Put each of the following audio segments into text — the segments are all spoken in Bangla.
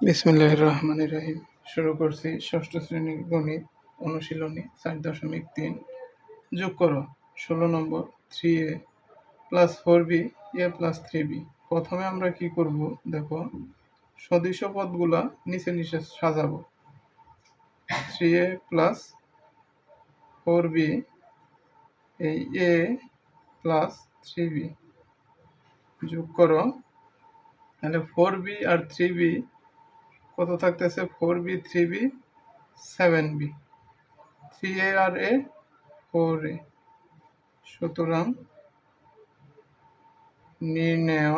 বিসমিল্লাহির রহমানির রহিম। শুরু করছি ষষ্ঠ শ্রেণীর গণিত অনুশীলনী 4.3। যোগ করো 16 নম্বর 3a plus 4b a plus 3b। প্রথমে আমরা কি করব দেখো, সদৃশ পদগুলা নিচে নিচে সাজাবো। 3a প্লাস 4b, এই a প্লাস 3b যোগ করো, তাহলে 4b আর 3b কত থাকতেছে? 4b 3b 7b, 3a R a 4a। সুতরাং নির্ণেয়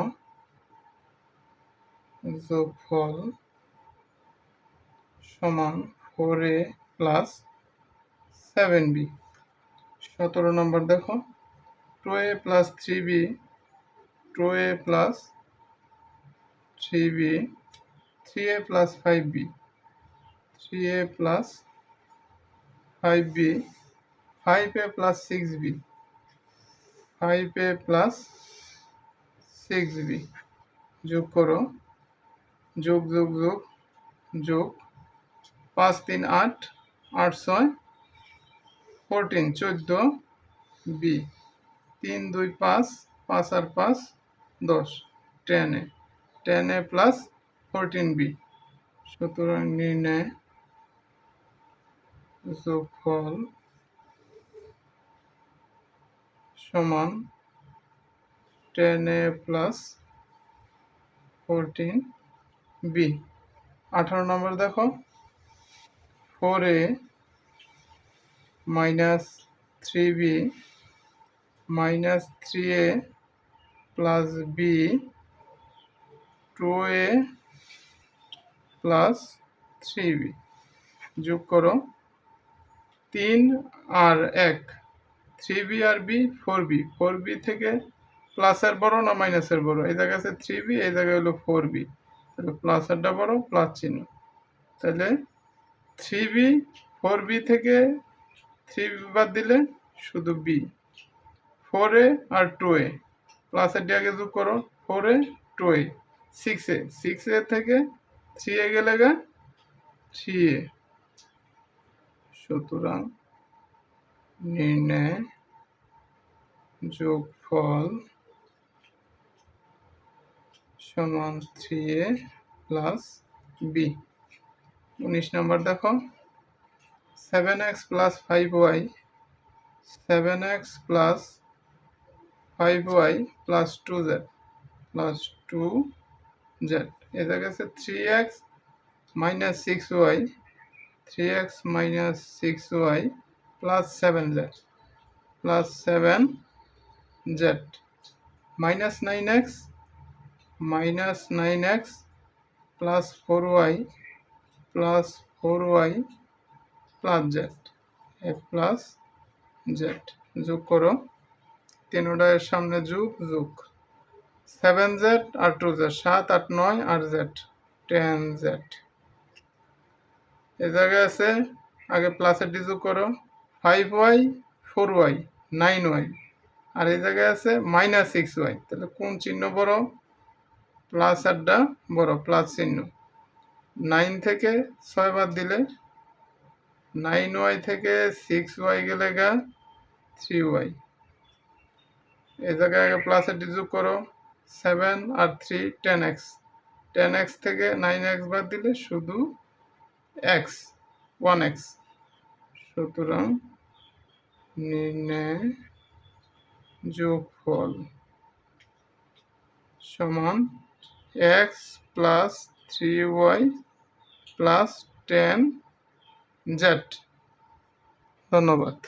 যোগফল সমান 4a প্লাস 7b। 17 নম্বর দেখো, 2a plus 3b, 2a plus 3b, 3a plus 5b, 3a plus 5b, 5a plus 6b, 5a plus 6b যোগ করো, যোগ যোগ যোগ যোগ 5 3 8, 8 6 14, 14b, 3 2 5, 5 আর 5 10, 10a, 10a প্লাস 14b। সুতরাং নির্ণয় যোগফল সমান 10a প্লাস 14b। 18 নম্বর দেখো, 4a minus 3b minus 3a plus b, 2a plus 3b যোগ করো, 3 আর 1, 3b আর b 4b, 4b থেকে প্লাসের বড় না মাইনাসের বড়? এই জায়গায় আছে 3b, এই জায়গায় হলো 4b, তাহলে প্লাসেরটা বড়, প্লাস চিহ্ন। তাহলে 3b 4b থেকে 3b বাদ দিলে শুধু b, 4a আর 2a, প্লাসের আগে যোগ করো, 4a 2a, 6a, 6a থেকে 3a গেলে 3a। সুতরাং নির্ণয় যোগফল সমান 3a প্লাস b। 19 নম্বর দেখো, 7x plus 5y, 7x plus 5y plus 2z plus 2z। এ জায়গায় আছে 3x minus 6y, 3x minus 6y plus 7z plus 7z, minus 9x minus 9x plus 4y plus 4y plus z, এ প্লাস z যোগ করো, তিনটার সামনে যোগ যোগ, 7z আর 2z, 7 8 9 আর z 10z। এ জায়গায় আছে আগে প্লাসের ডি যোগ করো, 5y 4y 9y, আর এই জায়গায় আছে মাইনাস 6y। তাহলে কোন চিহ্ন বড়? প্লাস আরটা বড়, প্লাস চিহ্ন। 9 থেকে 6 বাদ দিলে 9y থেকে 6y গেলে 3y। এই জায়গায় আগে প্লাসের ডি যোগ করো, 7 আর 3 10x, 10x থেকে 9x বাদ দিলে শুধু x 1x। সুতরাং নির্ণয় যোগফল সমান x plus 3y plus 10z। ধন্যবাদ।